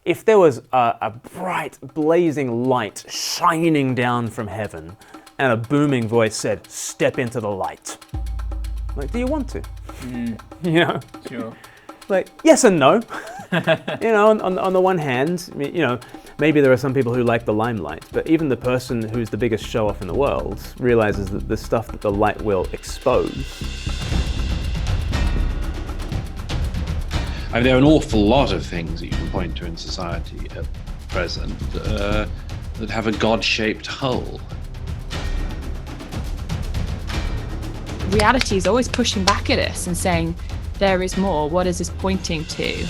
if there was a bright, blazing light shining down from heaven and a booming voice said, "Step into the light." Like, do you want to? You know? Sure. Like, yes and no. You know, on the one hand, you know, maybe there are some people who like the limelight, but even the person who's the biggest show-off in the world realizes that the stuff that the light will expose. I mean, there are an awful lot of things that you can point to in society at present that have a God-shaped hole. Reality is always pushing back at us and saying, there is more. What is this pointing to?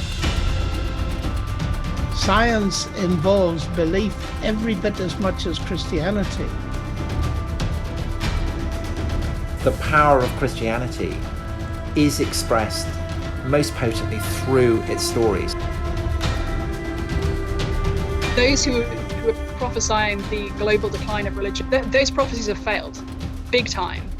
Science involves belief every bit as much as Christianity. The power of Christianity is expressed most potently through its stories. Those who are prophesying the global decline of religion, those prophecies have failed, big time.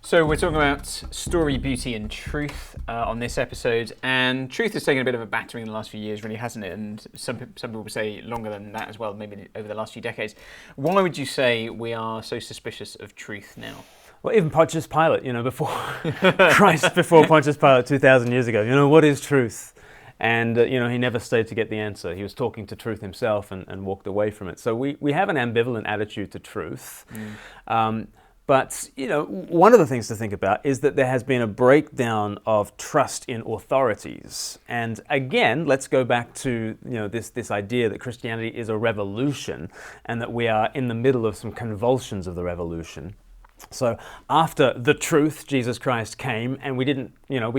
So we're talking about story, beauty and truth on this episode, and truth has taken a bit of a battering in the last few years, really, hasn't it? And some people say longer than that as well, maybe over the last few decades. Why would you say we are so suspicious of truth now? Well, even Pontius Pilate, you know, before Pontius Pilate 2,000 years ago, you know, what is truth? And, you know, he never stayed to get the answer. He was talking to truth himself and walked away from it. So we have an ambivalent attitude to truth. But, you know, one of the things to think about is that there has been a breakdown of trust in authorities. And again, let's go back to, you know, this idea that Christianity is a revolution and that we are in the middle of some convulsions of the revolution. So after the truth, Jesus Christ came, and we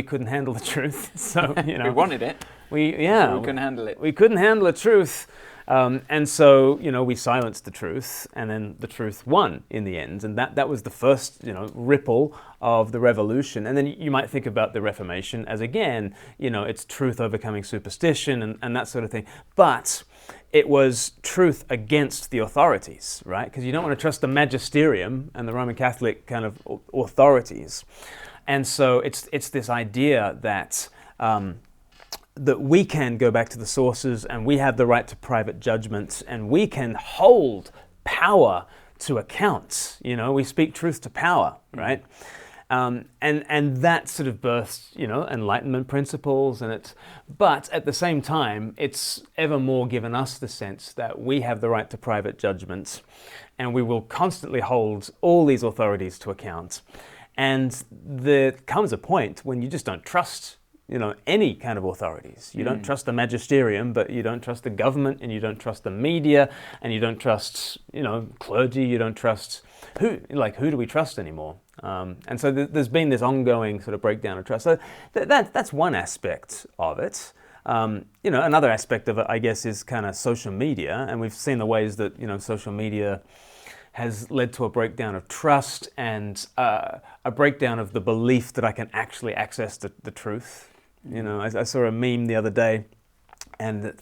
couldn't handle the truth. So, you know, we wanted it. We couldn't handle it. We couldn't handle the truth. And so, you know, we silenced the truth, and then the truth won in the end. And that was the first, you know, ripple of the revolution. And then you might think about the Reformation as, again, you know, it's truth overcoming superstition and that sort of thing. But it was truth against the authorities, right? Because you don't want to trust the magisterium and the Roman Catholic kind of authorities. And so it's this idea that that we can go back to the sources, and we have the right to private judgment, and we can hold power to account. You know, we speak truth to power, right? And that sort of births, you know, Enlightenment principles, but at the same time, it's ever more given us the sense that we have the right to private judgment, and we will constantly hold all these authorities to account. And there comes a point when you just don't trust, you know, any kind of authorities. You don't trust the magisterium, but you don't trust the government, and you don't trust the media, and you don't trust, you know, clergy. You don't trust who do we trust anymore? And so there's been this ongoing sort of breakdown of trust. So that's one aspect of it. You know, another aspect of it, I guess, is kind of social media, and we've seen the ways that, you know, social media has led to a breakdown of trust and a breakdown of the belief that I can actually access the truth. You know, I saw a meme the other day, and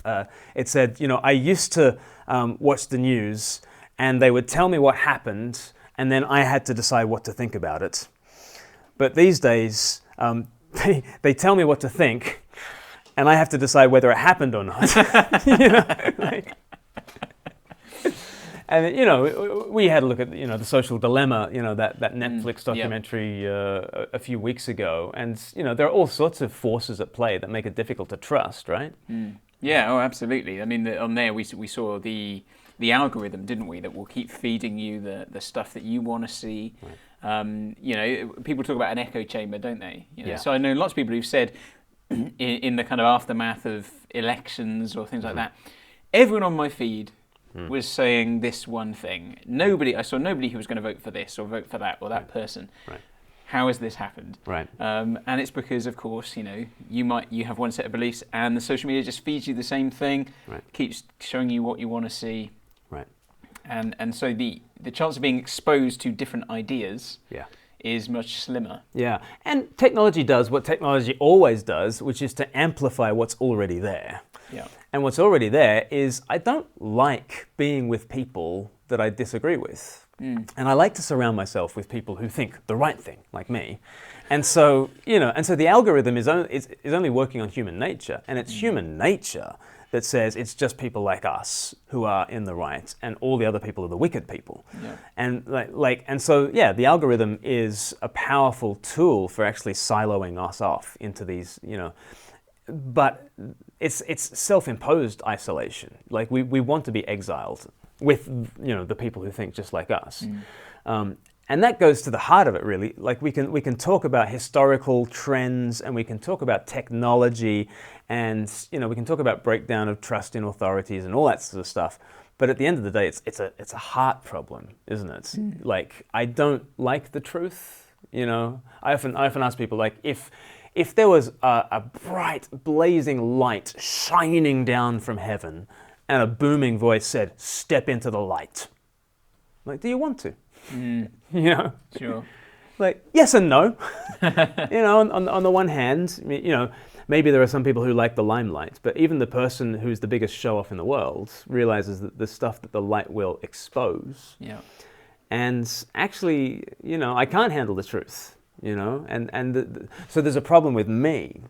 it said, you know, I used to watch the news, and they would tell me what happened, and then I had to decide what to think about it. But these days, they tell me what to think, and I have to decide whether it happened or not. You know, like, and, you know, we had a look at, you know, The Social Dilemma, you know, that Netflix documentary a few weeks ago. And, you know, there are all sorts of forces at play that make it difficult to trust, right? Yeah, oh, absolutely. I mean, on there we saw the algorithm, didn't we, that will keep feeding you the stuff that you want to see. Right. You know, people talk about an echo chamber, don't they? You know, so I know lots of people who've said in the kind of aftermath of elections or things like that, everyone on my feed was saying this one thing. I saw nobody who was going to vote for this or vote for that or that person. Right. How has this happened? Right. And it's because, of course, you know, you have one set of beliefs, and the social media just feeds you the same thing, keeps showing you what you want to see. Right. And so the chance of being exposed to different ideas is much slimmer. Yeah. And technology does what technology always does, which is to amplify what's already there. Yeah. And what's already there is, I don't like being with people that I disagree with, And I like to surround myself with people who think the right thing, like me. And so, the algorithm is only working on human nature, and it's human nature that says it's just people like us who are in the right, and all the other people are the wicked people. Yeah. And the algorithm is a powerful tool for actually siloing us off into these, but it's self-imposed isolation. Like we want to be exiled with the people who think just like us. And that goes to the heart of it, really. Like we can talk about historical trends, and we can talk about technology, and we can talk about breakdown of trust in authorities and all that sort of stuff. But at the end of the day, it's a heart problem, isn't it? Like, I don't like the truth. I often ask people, like, if there was a bright, blazing light shining down from heaven, and a booming voice said, "Step into the light," like, do you want to? Sure. Like, yes and no. On the one hand, maybe there are some people who like the limelight, but even the person who's the biggest show-off in the world realizes that the stuff that the light will expose. Yeah. And actually, I can't handle the truth. So there's a problem with me,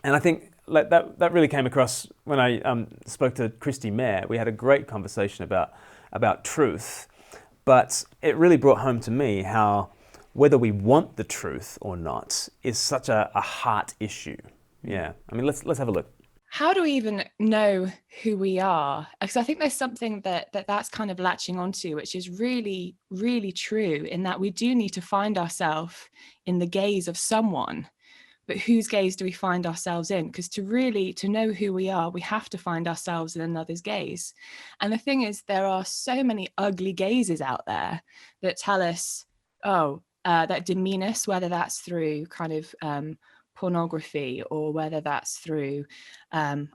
and I think like that really came across when I spoke to Kristi, Mair. We had a great conversation about truth. But it really brought home to me how whether we want the truth or not is such a heart issue. Yeah, I mean, let's have a look. How do we even know who we are? Because I think there's something that's kind of latching onto, which is really, really true, in that we do need to find ourselves in the gaze of someone. But whose gaze do we find ourselves in? Because to know who we are, we have to find ourselves in another's gaze. And the thing is, there are so many ugly gazes out there that tell us, that demean us, whether that's through kind of pornography, or whether that's through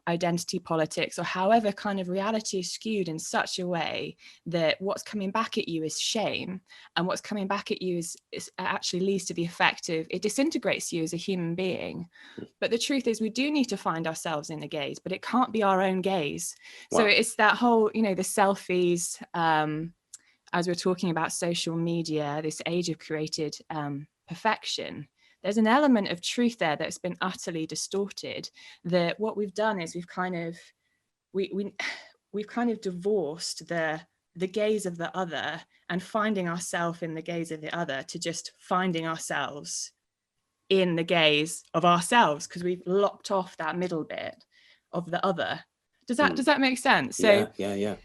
identity politics, or however kind of reality is skewed in such a way that what's coming back at you is shame, and what's coming back at you is actually leads to the effect of it disintegrates you as a human being. But the truth is, we do need to find ourselves in the gaze, but it can't be our own gaze. Wow. So it's that whole, the selfies, as we're talking about social media, this age of created perfection. There's an element of truth there that's been utterly distorted, that what we've done is we've kind of divorced the gaze of the other and finding ourselves in the gaze of the other to just finding ourselves in the gaze of ourselves, because we've lopped off that middle bit of the other. Does that make sense? So Yeah.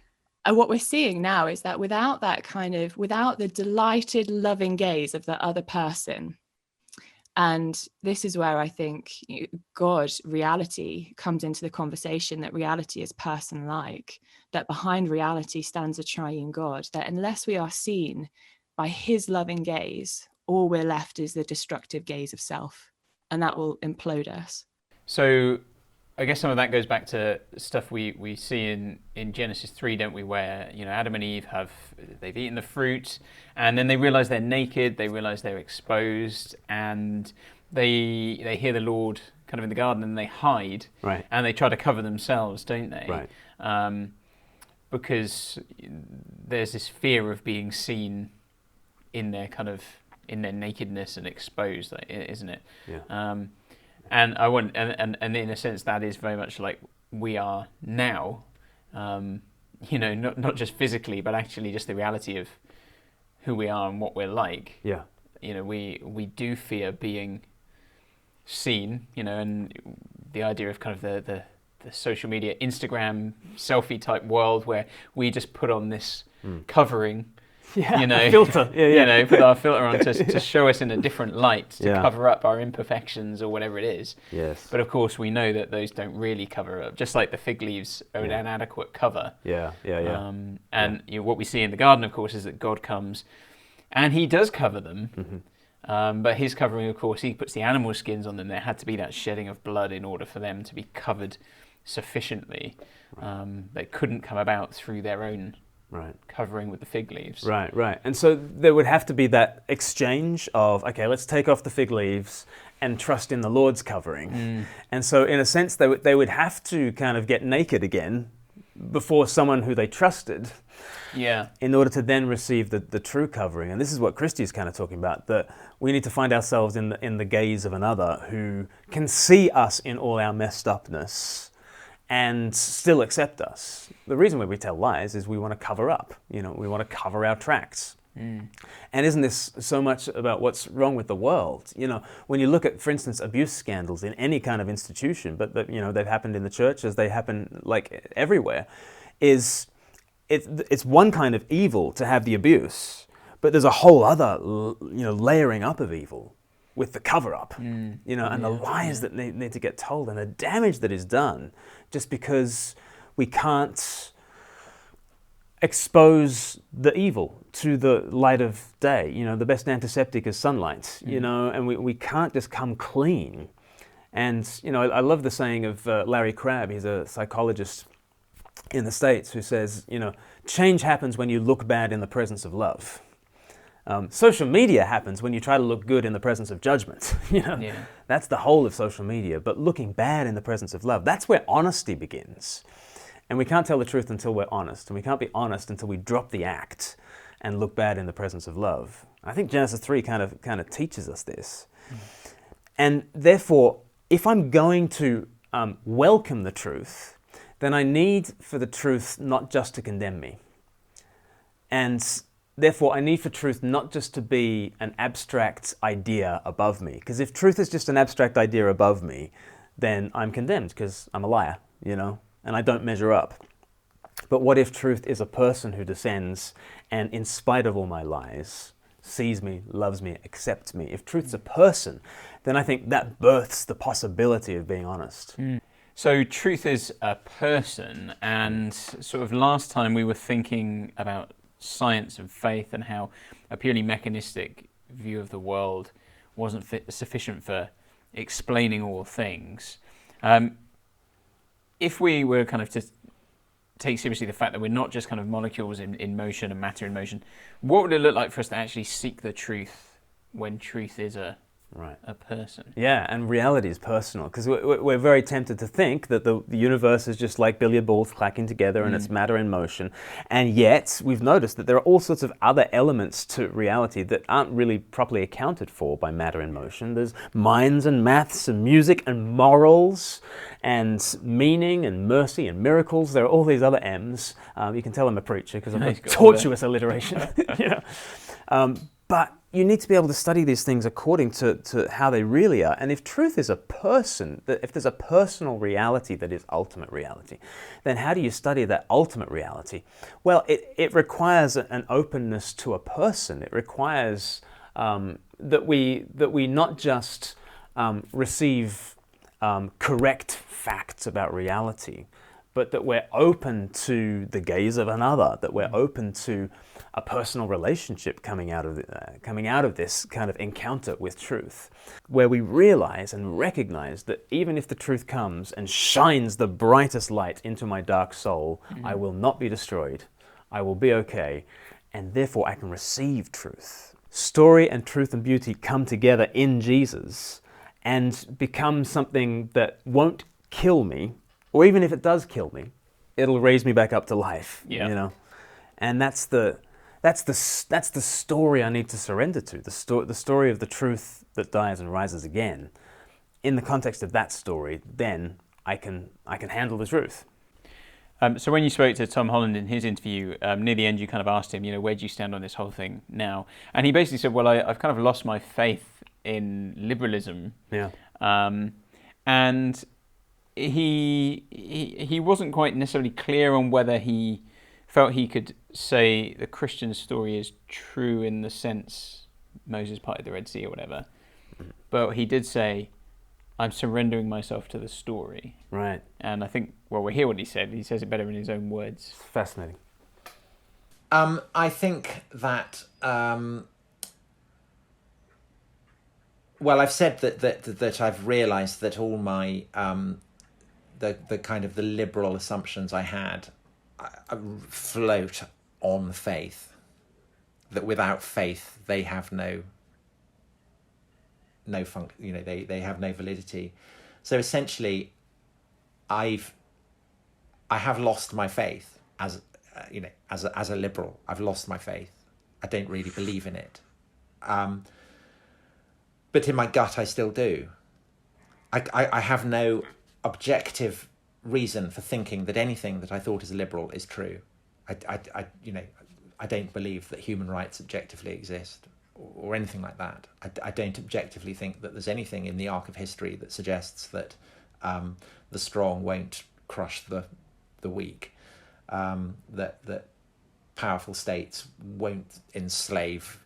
And what we're seeing now is that without the delighted, loving gaze of the other person, and this is where I think reality comes into the conversation, that reality is person-like, that behind reality stands a triune God, that unless we are seen by his loving gaze, all we're left is the destructive gaze of self, and that will implode us. So I guess some of that goes back to stuff we see in Genesis 3, don't we, where Adam and Eve they've eaten the fruit, and then they realize they're naked, they realize they're exposed, and they hear the Lord kind of in the garden, and they hide, right, and they try to cover themselves, don't they? Right. Because there's this fear of being seen in their nakedness and exposed, isn't it? Yeah. And and in a sense, that is very much like we are now, not just physically, but actually just the reality of who we are and what we're like. Yeah. We do fear being seen, and the idea of kind of the social media, Instagram, selfie type world where we just put on this covering. Yeah, filter. Yeah. Put our filter on to show us in a different light, to cover up our imperfections or whatever it is. Yes. But of course, we know that those don't really cover up, just like the fig leaves are an inadequate cover. Yeah. What we see in the garden, of course, is that God comes and he does cover them. Mm-hmm. But his covering, of course, he puts the animal skins on them. There had to be that shedding of blood in order for them to be covered sufficiently. They couldn't come about through their own covering with the fig leaves. Right. And so there would have to be that exchange of, okay, let's take off the fig leaves and trust in the Lord's covering. And so in a sense, they would have to kind of get naked again before someone who they trusted, Yeah. in order to then receive the true covering. And this is what Kristi is kind of talking about, that we need to find ourselves in the gaze of another who can see us in all our messed upness and still accept us. The reason why we tell lies is we want to cover up, we want to cover our tracks. And isn't this so much about what's wrong with the world? When you look at, for instance, abuse scandals in any kind of institution, but they've happened in the church as they happen like everywhere, it's one kind of evil to have the abuse, but there's a whole other layering up of evil with the cover-up, and the lies that need to get told, and the damage that is done just because we can't expose the evil to the light of day. The best antiseptic is sunlight, and we can't just come clean. And, I love the saying of Larry Crabb. He's a psychologist in the States who says, change happens when you look bad in the presence of love. Social media happens when you try to look good in the presence of judgment. That's the whole of social media. But looking bad in the presence of love, that's where honesty begins. And we can't tell the truth until we're honest, and we can't be honest until we drop the act and look bad in the presence of love. I think Genesis 3 kind of teaches us this. And therefore, if I'm going to welcome the truth, then I need for the truth not just to condemn me. And therefore, I need for truth not just to be an abstract idea above me. Because if truth is just an abstract idea above me, then I'm condemned because I'm a liar, and I don't measure up. But what if truth is a person who descends and, in spite of all my lies, sees me, loves me, accepts me? If truth's a person, then I think that births the possibility of being honest. So truth is a person, and sort of last time we were thinking about science and faith and how a purely mechanistic view of the world wasn't sufficient for explaining all things. If we were kind of to take seriously the fact that we're not just kind of molecules in motion and matter in motion, what would it look like for us to actually seek the truth when truth is a person? Yeah, and reality is personal, because we're very tempted to think that the universe is just like billiard balls clacking together and it's matter in motion. And yet, we've noticed that there are all sorts of other elements to reality that aren't really properly accounted for by matter in motion. There's minds and maths and music and morals and meaning and mercy and miracles. There are all these other M's. You can tell I'm a preacher because I've got tortuous alliteration. But you need to be able to study these things according to how they really are. And if truth is a person, if there's a personal reality that is ultimate reality, then how do you study that ultimate reality? Well, it requires an openness to a person. It requires that we not just receive correct facts about reality, but that we're open to the gaze of another, that we're open to a personal relationship coming out of this kind of encounter with truth, where we realize and recognize that even if the truth comes and shines the brightest light into my dark soul, I will not be destroyed. I will be okay, and therefore I can receive truth. Story and truth and beauty come together in Jesus and become something that won't kill me, or even if it does kill me, it'll raise me back up to life. And that's the story I need to surrender to. The story of the truth that dies and rises again. In the context of that story, then I can handle the truth. So when you spoke to Tom Holland in his interview, near the end, you kind of asked him, where do you stand on this whole thing now? And he basically said, well, I've kind of lost my faith in liberalism. And he wasn't quite necessarily clear on whether he felt he could say the Christian story is true in the sense Moses parted the Red Sea or whatever. But he did say, I'm surrendering myself to the story. Right. And I think, well, we'll hear what he said. He says it better in his own words. Fascinating. I think that, well, I've said that I've realised that all my, the kind of the liberal assumptions I had float on faith, that without faith they have no they have no validity. So essentially I've I have lost my faith as as a liberal. I've lost my faith. I don't really believe in it. But in my gut, I still do. I have no objective reason for thinking that anything that I thought as a liberal is true. I don't believe that human rights objectively exist or anything like that. I don't objectively think that there's anything in the arc of history that suggests that the strong won't crush the weak, that powerful states won't enslave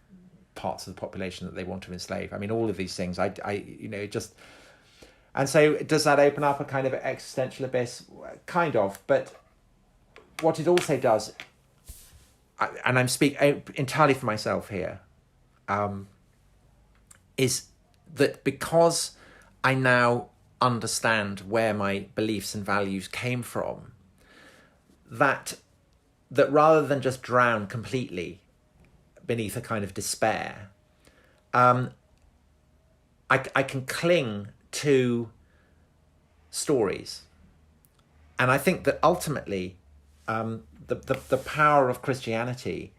parts of the population that they want to enslave. I mean, all of these things, and so does that open up a kind of existential abyss? Kind of, but what it also does, and I'm speaking entirely for myself here, is that because I now understand where my beliefs and values came from, that rather than just drown completely beneath a kind of despair, I can cling to stories. And I think that ultimately the power of Christianity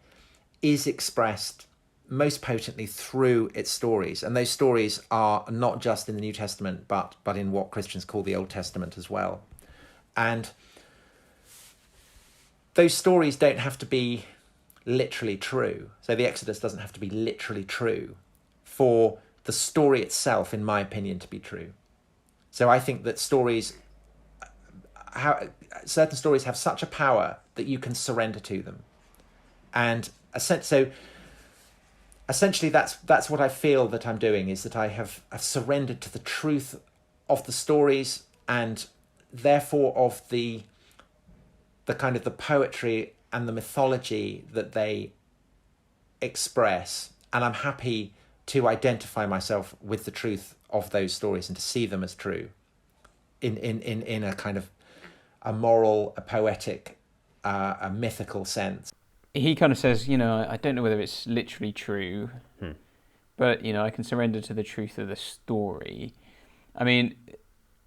is expressed most potently through its stories. And those stories are not just in the New Testament, but in what Christians call the Old Testament as well. And those stories don't have to be literally true. So the Exodus doesn't have to be literally true for the story itself, in my opinion, to be true. So I think that certain stories have such a power that you can surrender to them. And so essentially that's what I feel that I'm doing, is that I've surrendered to the truth of the stories, and therefore of the kind of the poetry and the mythology that they express, and I'm happy to identify myself with the truth of those stories and to see them as true in a kind of a moral, a poetic, a mythical sense. He kind of says, I don't know whether it's literally true, but, I can surrender to the truth of the story. I mean,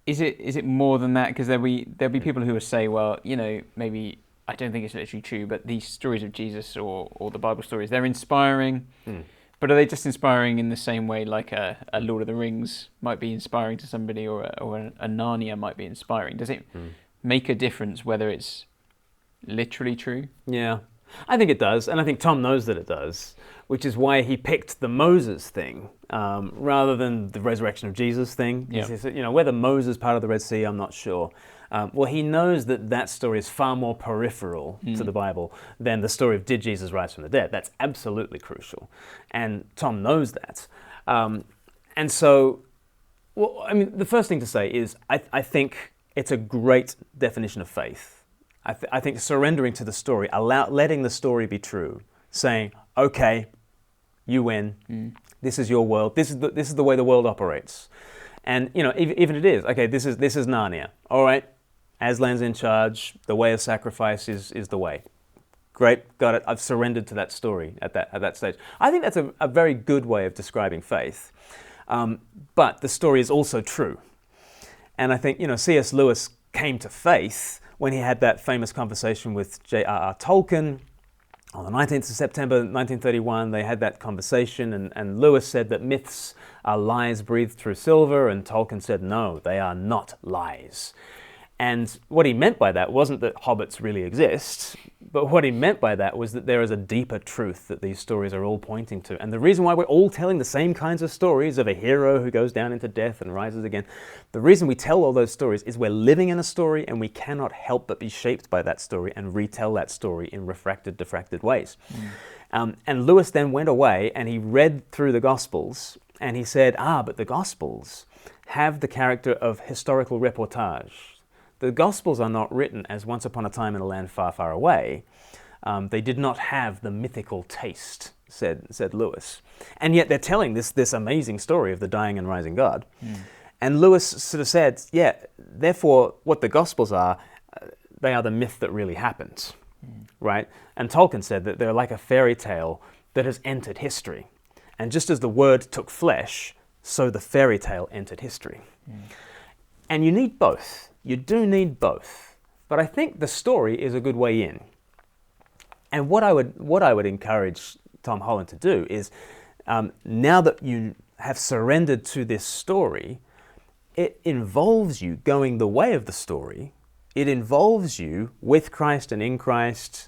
is it more than that? Because there'll be people who will say, well, maybe I don't think it's literally true, but these stories of Jesus or the Bible stories, they're inspiring. But are they just inspiring in the same way like a Lord of the Rings might be inspiring to somebody, or a Narnia might be inspiring? Does it make a difference whether it's literally true? Yeah, I think it does, and I think Tom knows that it does, which is why he picked the Moses thing rather than the resurrection of Jesus thing. Yeah. He said, whether Moses part of the Red Sea, I'm not sure. Well, he knows that story is far more peripheral to the Bible than the story of did Jesus rise from the dead. That's absolutely crucial. And Tom knows that. And so, the first thing to say is I think it's a great definition of faith. I think surrendering to the story, letting the story be true, saying, okay, you win. This is your world. This is the way the world operates. And, even it is, okay, this is Narnia. All right. Aslan's in charge. The way of sacrifice is the way. Great, got it. I've surrendered to that story at that stage. I think that's a very good way of describing faith. But the story is also true. And I think, C.S. Lewis came to faith when he had that famous conversation with J.R.R. Tolkien on the 19th of September 1931. They had that conversation, and Lewis said that myths are lies breathed through silver, and Tolkien said, no, they are not lies. And what he meant by that wasn't that hobbits really exist, but what he meant by that was that there is a deeper truth that these stories are all pointing to. And the reason why we're all telling the same kinds of stories of a hero who goes down into death and rises again, the reason we tell all those stories is we're living in a story, and we cannot help but be shaped by that story and retell that story in refracted, diffracted ways. And Lewis then went away and he read through the Gospels, and he said, but the Gospels have the character of historical reportage. The Gospels are not written as once upon a time in a land far, far away. They did not have the mythical taste, said Lewis. And yet they're telling this amazing story of the dying and rising God. And Lewis sort of said, therefore what the Gospels are, they are the myth that really happened, right? And Tolkien said that they're like a fairy tale that has entered history. And just as the word took flesh, so the fairy tale entered history. And you need both. You do need both. But I think the story is a good way in. And what I would encourage Tom Holland to do is, now that you have surrendered to this story, it involves you going the way of the story. It involves you with Christ and in Christ,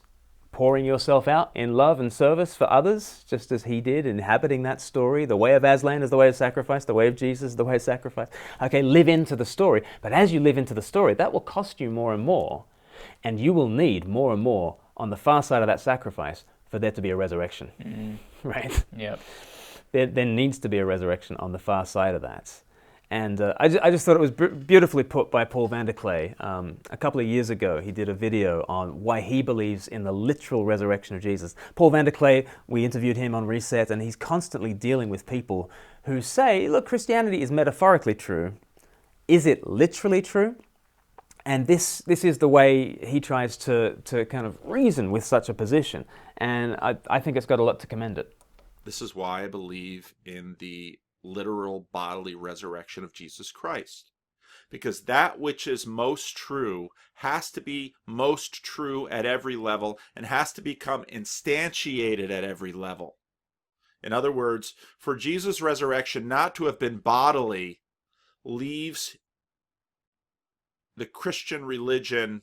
pouring yourself out in love and service for others, just as he did, inhabiting that story. The way of Aslan is the way of sacrifice. The way of Jesus is the way of sacrifice. Okay, live into the story. But as you live into the story, that will cost you more and more. And you will need more and more on the far side of that sacrifice for there to be a resurrection. Right? Yep. There needs to be a resurrection on the far side of that. And I just thought it was beautifully put by Paul Vanderklay. A couple of years ago, he did a video on why he believes in the literal resurrection of Jesus. Paul Vanderklay, we interviewed him on Reset, and he's constantly dealing with people who say, look, Christianity is metaphorically true. Is it literally true? And this is the way he tries to kind of reason with such a position. And I think it's got a lot to commend it. This is why I believe in the literal bodily resurrection of Jesus Christ. Because that which is most true has to be most true at every level and has to become instantiated at every level. In other words, for Jesus' resurrection not to have been bodily leaves the Christian religion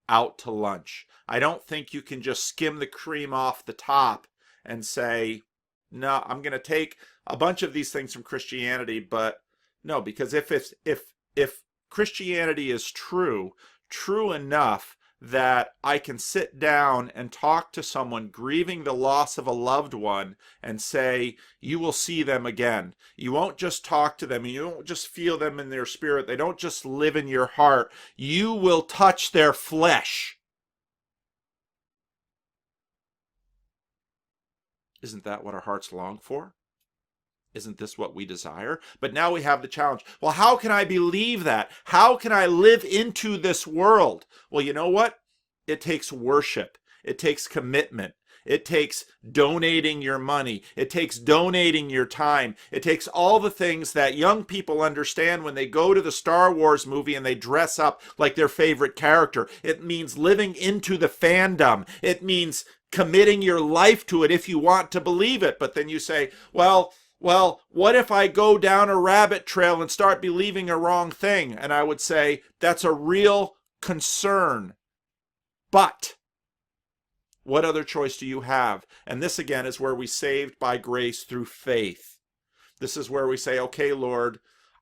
out to lunch. I don't think you can just skim the cream off the top and say, no, I'm going to take a bunch of these things from Christianity, but no, because if Christianity is true enough that I can sit down and talk to someone grieving the loss of a loved one and say, you will see them again. You won't just talk to them, you won't just feel them in their spirit, they don't just live in your heart. You will touch their flesh. Isn't that what our hearts long for? Isn't this what we desire? But now we have the challenge. Well, how can I believe that? How can I live into this world? Well, you know what? It takes worship. It takes commitment. It takes donating your money. It takes donating your time. It takes all the things that young people understand when they go to the Star Wars movie and they dress up like their favorite character. It means living into the fandom. It means committing your life to it if you want to believe it. But then you say, well, what if I go down a rabbit trail and start believing a wrong thing? And I would say, that's a real concern. But what other choice do you have? And this again is where we saved by grace through faith. This is where we say, okay, Lord,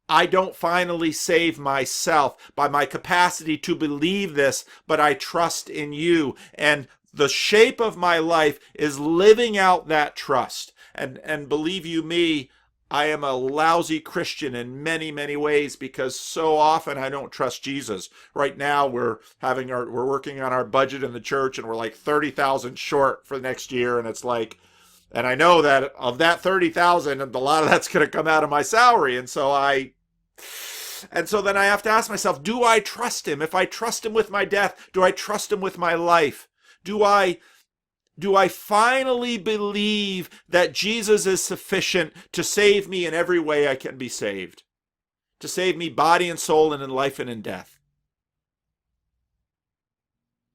I don't finally save myself by my capacity to believe this, but I trust in you. And the shape of my life is living out that trust. And believe you me, I am a lousy Christian in many, many ways because so often I don't trust Jesus. Right now we're working on our budget in the church and we're like 30,000 short for next year, and it's like, and I know that of that 30,000, a lot of that's going to come out of my salary, and so then I have to ask myself, do I trust him? If I trust him with my death, do I trust him with my life? Do I finally believe that Jesus is sufficient to save me in every way I can be saved? To save me body and soul and in life and in death?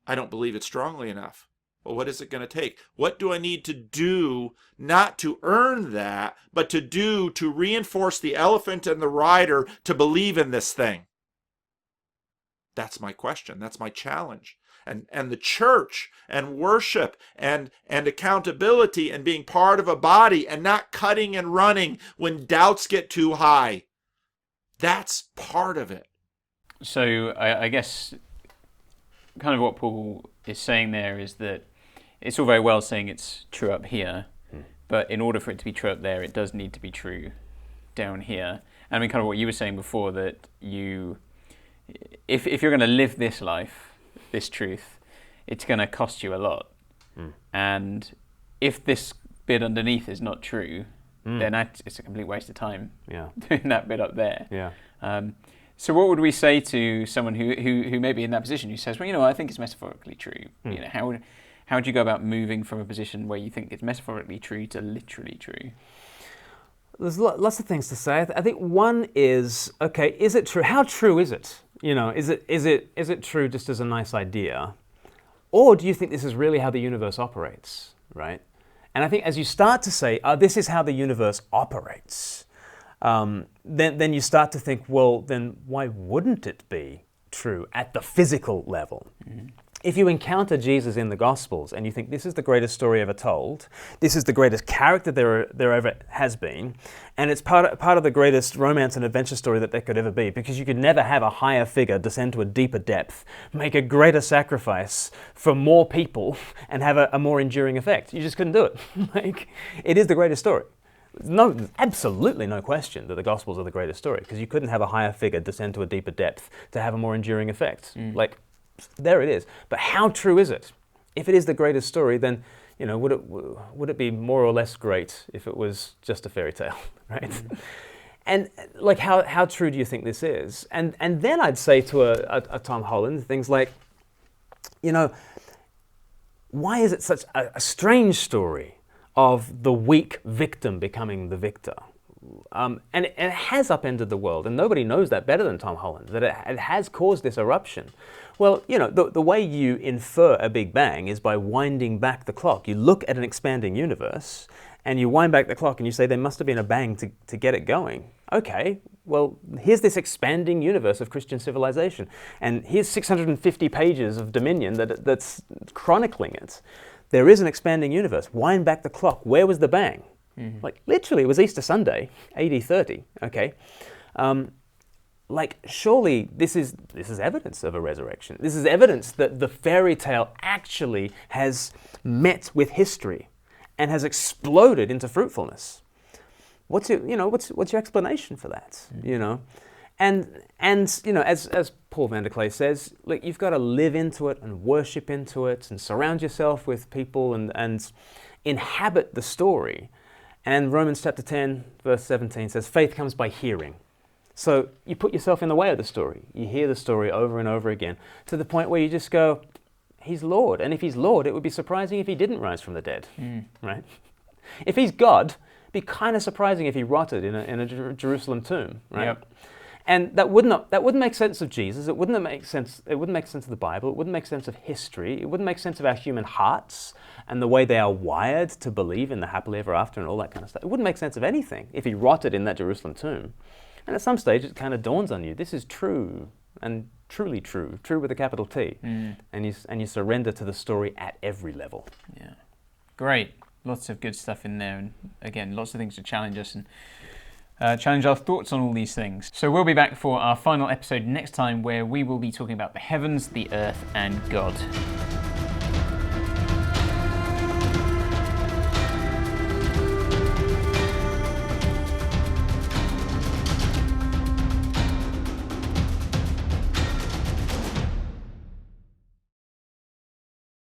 I don't believe it strongly enough. Well, what is it going to take? What do I need to do, not to earn that, but to do to reinforce the elephant and the rider to believe in this thing? That's my question. That's my challenge. And the church and worship and accountability and being part of a body and not cutting and running when doubts get too high. That's part of it. So I guess kind of what Paul is saying there is that it's all very well saying it's true up here, but in order for it to be true up there, it does need to be true down here. And I mean, kind of what you were saying before, that if you're going to live this life, this truth, it's going to cost you a lot. And if this bit underneath is not true, then it's a complete waste of time doing that bit up there. So what would we say to someone who may be in that position, who says, well, I think it's metaphorically true? How would you go about moving from a position where you think it's metaphorically true to literally true? There's lots of things to say. I think one is, okay, is it true? How true is it? You know, is it true just as a nice idea? Or do you think this is really how the universe operates, right? And I think as you start to say, this is how the universe operates, then you start to think, well, then why wouldn't it be true at the physical level? Mm-hmm. If you encounter Jesus in the Gospels and you think this is the greatest story ever told, this is the greatest character there ever has been, and it's part of the greatest romance and adventure story that there could ever be, because you could never have a higher figure descend to a deeper depth, make a greater sacrifice for more people, and have a more enduring effect. You just couldn't do it. Like, it is the greatest story. No, absolutely no question that the Gospels are the greatest story, because you couldn't have a higher figure descend to a deeper depth to have a more enduring effect. Like, there it is. But how true is it? If it is the greatest story, then, you know, would it be more or less great if it was just a fairy tale, right? Mm-hmm. And like, how true do you think this is? And then I'd say to a Tom Holland things like, you know, why is it such a strange story of the weak victim becoming the victor? And it has upended the world, and nobody knows that better than Tom Holland, that it has caused this eruption. Well, you know, the way you infer a Big Bang is by winding back the clock. You look at an expanding universe, and you wind back the clock, and you say there must have been a bang to get it going. Okay, well, here's this expanding universe of Christian civilization, and here's 650 pages of dominion that's chronicling it. There is an expanding universe. Wind back the clock. Where was the bang? Mm-hmm. Like, literally, it was Easter Sunday, AD 30, okay? Like, surely this is evidence of a resurrection. This is evidence that the fairy tale actually has met with history and has exploded into fruitfulness. What's your explanation for that? Mm-hmm. You know, and you know, as Paul Vanderklay says, look, you've got to live into it and worship into it and surround yourself with people and inhabit the story. And Romans chapter 10, verse 17 says, faith comes by hearing. So you put yourself in the way of the story. You hear the story over and over again to the point where you just go, he's Lord. And if he's Lord, it would be surprising if he didn't rise from the dead, right? If he's God, it'd be kind of surprising if he rotted in a Jerusalem tomb, right? Yep. And that wouldn't make sense of Jesus. It wouldn't make sense of the Bible. It wouldn't make sense of history. It wouldn't make sense of our human hearts and the way they are wired to believe in the happily ever after and all that kind of stuff. It wouldn't make sense of anything if he rotted in that Jerusalem tomb. And at some stage, it kind of dawns on you, this is true, and truly true with a capital T. And you surrender to the story at every level. Yeah, great. Lots of good stuff in there, and again, lots of things to challenge us and challenge our thoughts on all these things. So we'll be back for our final episode next time, where we will be talking about the heavens, the earth, and God.